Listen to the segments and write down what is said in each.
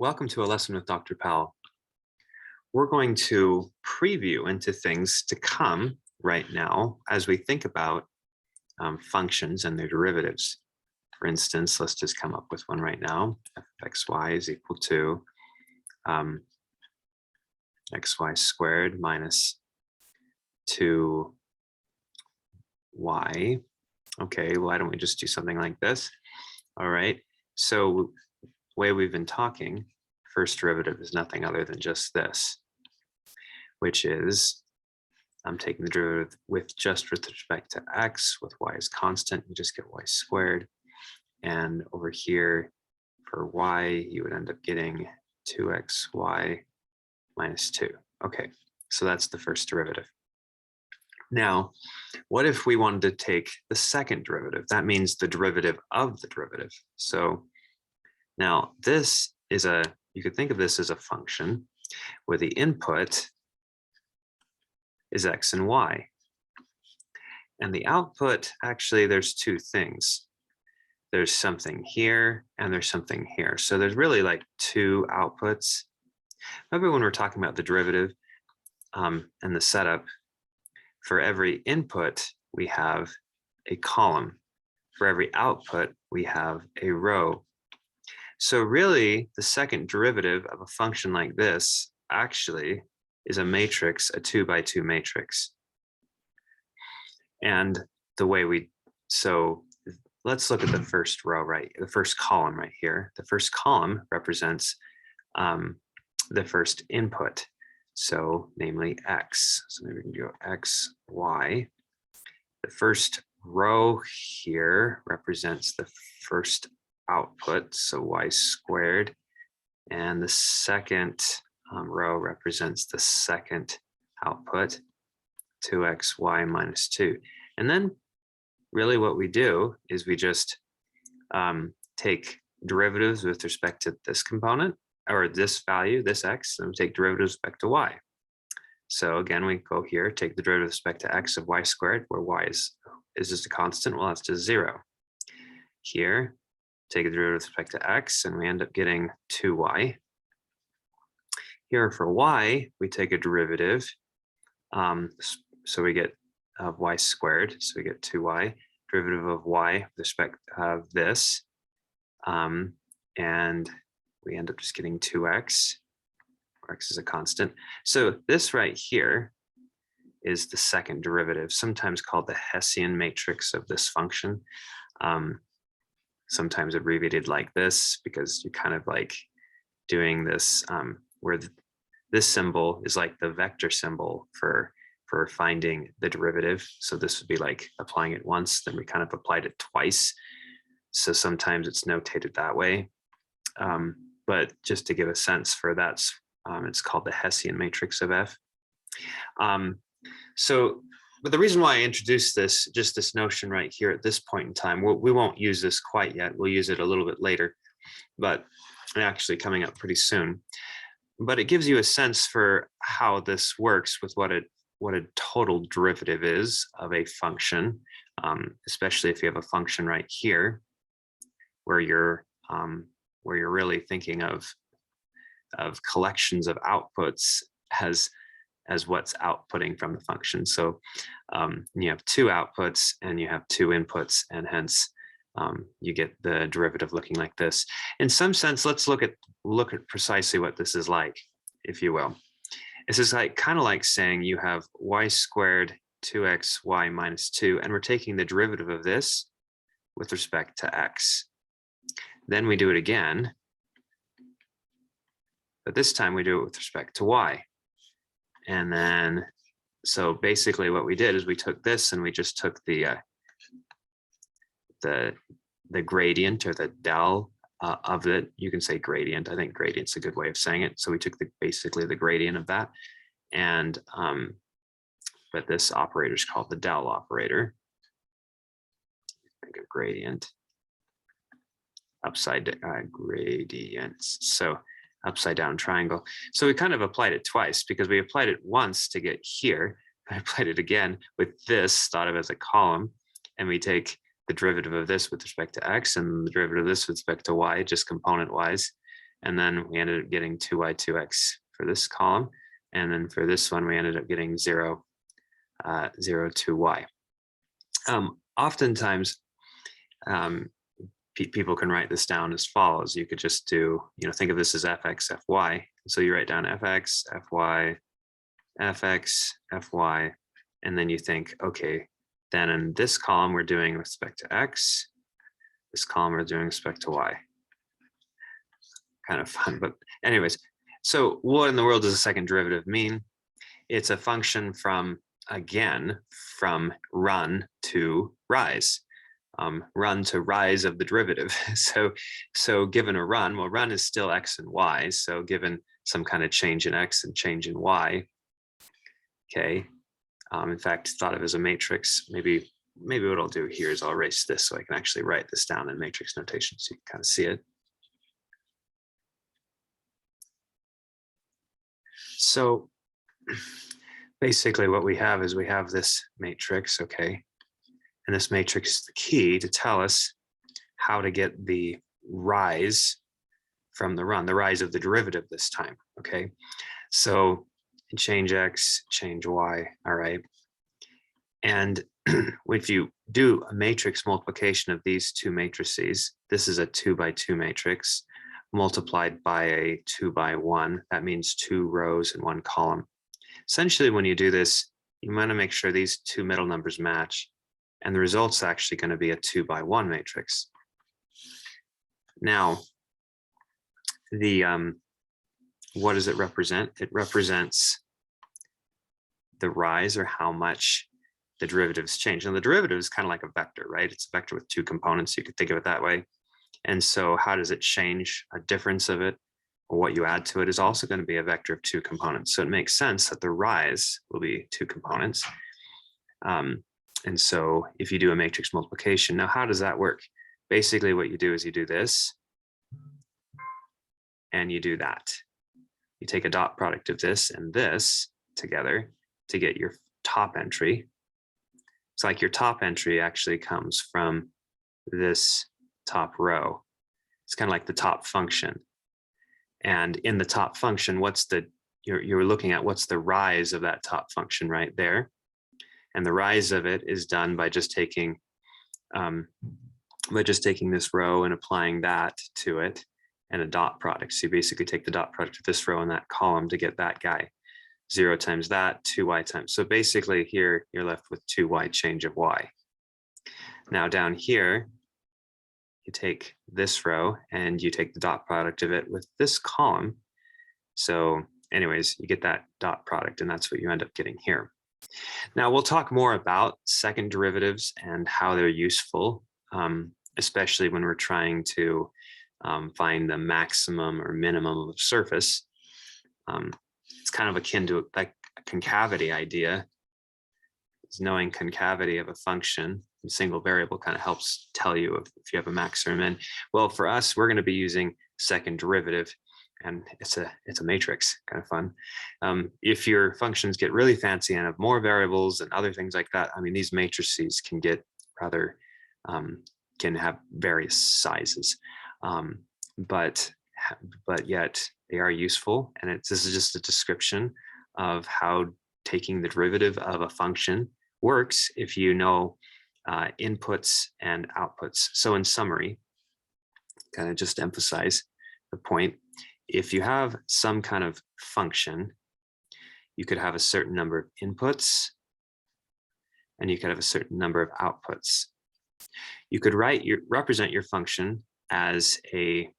Welcome to a lesson with Dr. Powell. We're going to preview into things to come right now as we think about functions and their derivatives. For instance, let's just come up with one right now. Fxy is equal to xy squared minus 2y. Okay, why don't we just do something like this? All right, so the way we've been talking, first derivative is nothing other than just this, which is I'm taking the derivative with respect to x, with y as constant, you just get y squared. And over here for y, you would end up getting 2xy minus 2. Okay, so that's the first derivative. Now, what if we wanted to take the second derivative? That means the derivative of the derivative. So now this is you could think of this as a function where the input is x and y. And the output, actually, there's two things. There's something here and there's something here. So there's really like two outputs. Remember when we're talking about the derivative and the setup, for every input, we have a column. For every output, we have a row. So really, the second derivative of a function like this actually is a matrix, a 2x2 matrix. And the way so let's look at the first row, the first column right here. The first column represents the first input. So namely x. So maybe we can go x, y. The first row here represents the first output, so y squared. And the second row represents the second output, 2xy minus 2. And then really what we do is we just take derivatives with respect to this component, or this value, this x, and we take derivatives with respect to y. So again, we go here, take the derivative with respect to x of y squared, where y is just a constant. Well, that's just 0. Here, take a derivative with respect to x, and we end up getting 2y. Here for y, we take a derivative, so we get of y squared, so we get 2y, derivative of y with respect of this, and we end up just getting 2x, where x is a constant. So this right here is the second derivative, sometimes called the Hessian matrix of this function. Sometimes abbreviated like this, because you're kind of like doing this where this symbol is like the vector symbol for finding the derivative. So this would be like applying it once, then we kind of applied it twice. So sometimes it's notated that way. But just to give a sense for that, it's called the Hessian Matrix of F. But the reason why I introduced this, just this notion right here at this point in time, we won't use this quite yet. We'll use it a little bit later, but actually coming up pretty soon. But it gives you a sense for how this works with what a total derivative is of a function, especially if you have a function right here where you're really thinking of collections of outputs as what's outputting from the function. So you have two outputs and you have two inputs, and hence you get the derivative looking like this. In some sense, let's look at precisely what this is like, if you will. This is kind of like saying you have y squared 2xy minus 2, and we're taking the derivative of this with respect to x. Then we do it again, but this time we do it with respect to y. And then, so basically what we did is we took this and we just took the gradient, or the del of it. You can say gradient. I think gradient's a good way of saying it. So we took basically the gradient of that, and but this operator is called the del operator. Think of gradient, upside gradients. So upside down triangle. So we kind of applied it twice, because we applied it once to get here. I applied it again with this thought of as a column, and we take the derivative of this with respect to x and the derivative of this with respect to y, just component wise. And then we ended up getting 2y, 2x for this column. And then for this one, we ended up getting 0, 0, 2y. Oftentimes, people can write this down as follows. You could just do, think of this as fx, fy. So you write down fx, fy, fx, fy, and then you think, okay, then in this column, we're doing respect to x. This column, we're doing respect to y. Kind of fun, but anyways. So what in the world does a second derivative mean? It's a function from, again, from run to rise. Run to rise of the derivative. So given a run, well, run is still x and y. So given some kind of change in x and change in y, okay. In fact, thought of as a matrix, maybe what I'll do here is I'll erase this so I can actually write this down in matrix notation so you can kind of see it. So basically what we have is we have this matrix, okay? And this matrix is the key to tell us how to get the rise from the run, the rise of the derivative this time, okay? So change x, change y, all right? And if you do a matrix multiplication of these two matrices, this is a 2 by 2 matrix multiplied by a 2 by 1, that means 2 rows and 1 column. Essentially, when you do this, you want to make sure these two middle numbers match, and the result's actually going to be a 2 by 1 matrix. Now, what does it represent? It represents the rise, or how much the derivatives change. And the derivative is kind of like a vector, right? It's a vector with two components. You could think of it that way. And so how does it change? A difference of it, or what you add to it, is also going to be a vector of two components. So it makes sense that the rise will be two components. And so if you do a matrix multiplication, now how does that work? Basically what you do is you do this, and you do that. You take a dot product of this and this together to get your top entry. It's like your top entry actually comes from this top row. It's kind of like the top function. And in the top function, you're looking at what's the rise of that top function right there. And the rise of it is done by just taking this row and applying that to it, and a dot product. So you basically take the dot product of this row and that column to get that guy. 0 times that, 2y times. So basically here, you're left with 2y change of y. Now down here, you take this row and you take the dot product of it with this column. So anyways, you get that dot product, and that's what you end up getting here. Now we'll talk more about second derivatives and how they're useful, especially when we're trying to find the maximum or minimum of a surface. It's kind of akin to like a concavity idea. Is knowing concavity of a function, a single variable, kind of helps tell you if you have a max or a min. Well, for us, we're going to be using second derivative, and it's a matrix, kind of fun. If your functions get really fancy and have more variables and other things like that, I mean, these matrices can get rather, can have various sizes, but yet they are useful. And this is just a description of how taking the derivative of a function works if you know inputs and outputs. So in summary, kind of just to emphasize the point, if you have some kind of function, you could have a certain number of inputs and you could have a certain number of outputs. You could represent your function as a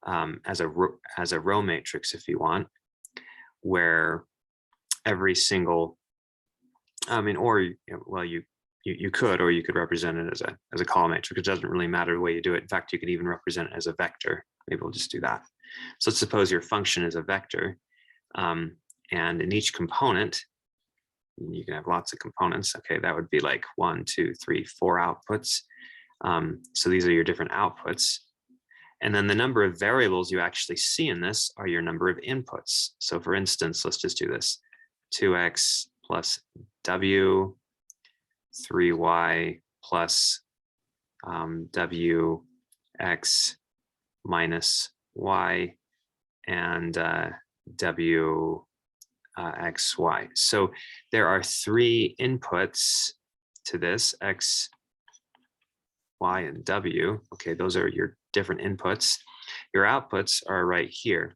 row matrix if you want, where every single, you could represent it as a column matrix. It doesn't really matter the way you do it. In fact, you could even represent it as a vector. Maybe we'll just do that. So let's suppose your function is a vector, and in each component, you can have lots of components. Okay, that would be like 1, 2, 3, 4 outputs. So these are your different outputs. And then the number of variables you actually see in this are your number of inputs. So for instance, let's just do this. 2x plus w, 3y plus wx minus y, and w x, y. So there are three inputs to this, x, y, and w. Okay, those are your different inputs. Your outputs are right here.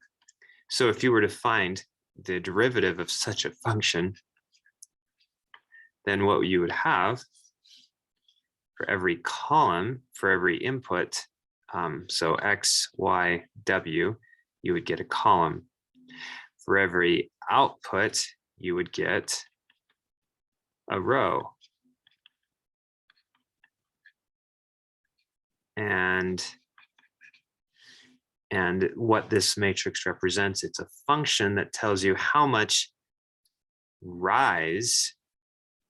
So if you were to find the derivative of such a function, then what you would have for every column, for every input, so x, y, w, you would get a column. For every output, you would get a row. And what this matrix represents, it's a function that tells you how much rise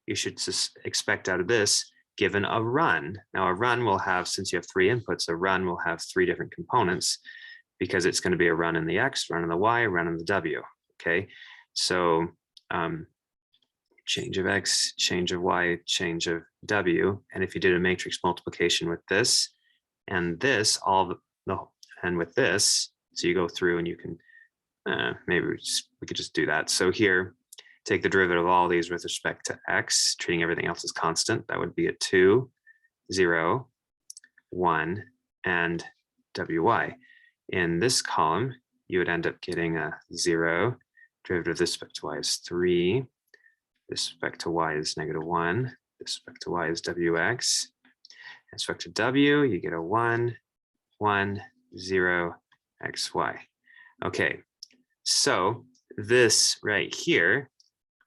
you should expect out of this given a run. Now a run will have, since you have three inputs, a run will have three different components because it's going to be a run in the x, run in the y, run in the w. Okay, so change of x, change of y, change of w. And if you did a matrix multiplication with this and this, and with this, so you go through and you can, maybe we could just do that. So here, take the derivative of all these with respect to x, treating everything else as constant. That would be a 2, 0, 1, and wy. In this column, you would end up getting a 0. Derivative with respect to y is 3. With respect to y is -1. With respect to y is wx. With respect to w, you get a 1, 1, 0, xy. Okay, so this right here,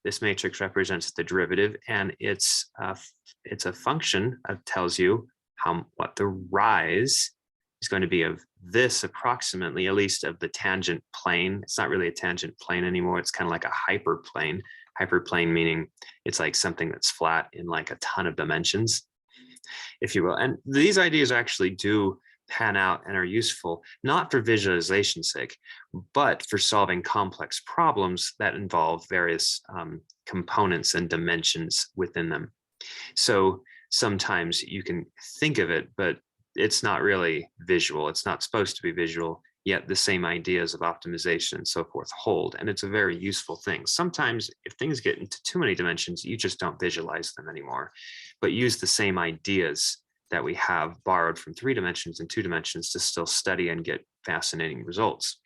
this matrix represents the derivative, and it's a function that tells you what the rise is going to be of this approximately, at least of the tangent plane. It's not really a tangent plane anymore. It's kind of like a hyperplane. Hyperplane meaning it's like something that's flat in like a ton of dimensions, if you will. And these ideas actually do pan out and are useful, not for visualization's sake, but for solving complex problems that involve various components and dimensions within them. So sometimes you can think of it, but it's not really visual. It's not supposed to be visual, yet the same ideas of optimization and so forth hold. And it's a very useful thing. Sometimes if things get into too many dimensions, you just don't visualize them anymore, but use the same ideas that we have borrowed from 3 dimensions and 2 dimensions to still study and get fascinating results.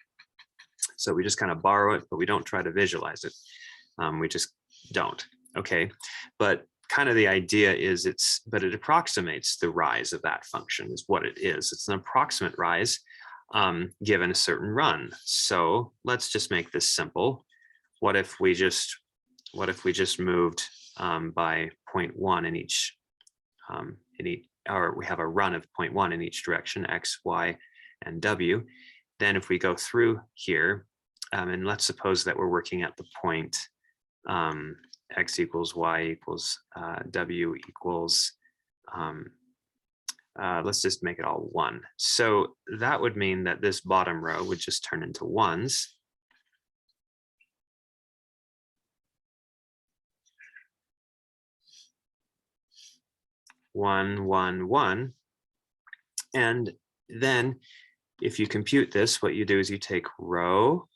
So we just kind of borrow it, but we don't try to visualize it. We just don't, okay? But kind of the idea is but it approximates the rise of that function is what it is. It's an approximate rise given a certain run. So let's just make this simple. What if we just moved by 0.1 in each, or we have a run of 0.1 in each direction, x, y, and w. Then if we go through here, and let's suppose that we're working at the point x equals y equals w equals, let's just make it all 1. So that would mean that this bottom row would just turn into 1s. One, 1, 1. And then if you compute this, what you do is you take row.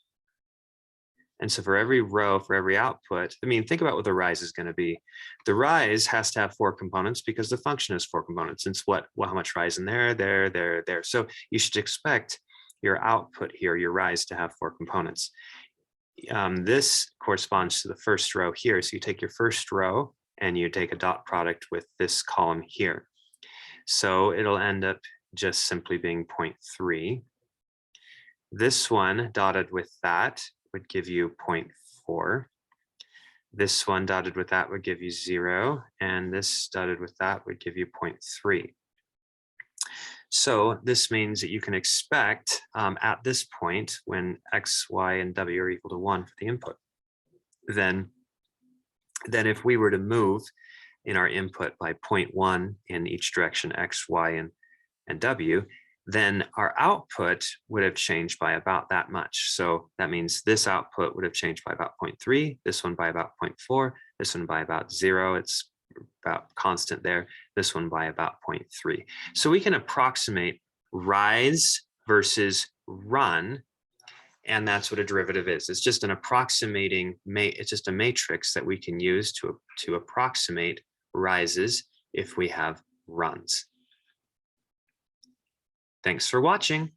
And so for every row, for every output, I mean, think about what the rise is going to be. The rise has to have 4 components because the function has 4 components. It's how much rise in there, there. So you should expect your output here, your rise, to have 4 components. This corresponds to the first row here. So you take your first row and you take a dot product with this column here. So it'll end up just simply being 0.3. This one dotted with that would give you 0.4. This one dotted with that would give you 0. And this dotted with that would give you 0.3. So this means that you can expect at this point when x, y, and w are equal to 1 for the input, then if we were to move in our input by 0.1 in each direction, x, y, and w, then our output would have changed by about that much. So that means this output would have changed by about 0.3, this one by about 0.4, this one by about 0, it's about constant there, this one by about 0.3. So we can approximate rise versus run. And that's what a derivative is. It's just an approximating, it's just a matrix that we can use to approximate rises if we have runs. Thanks for watching.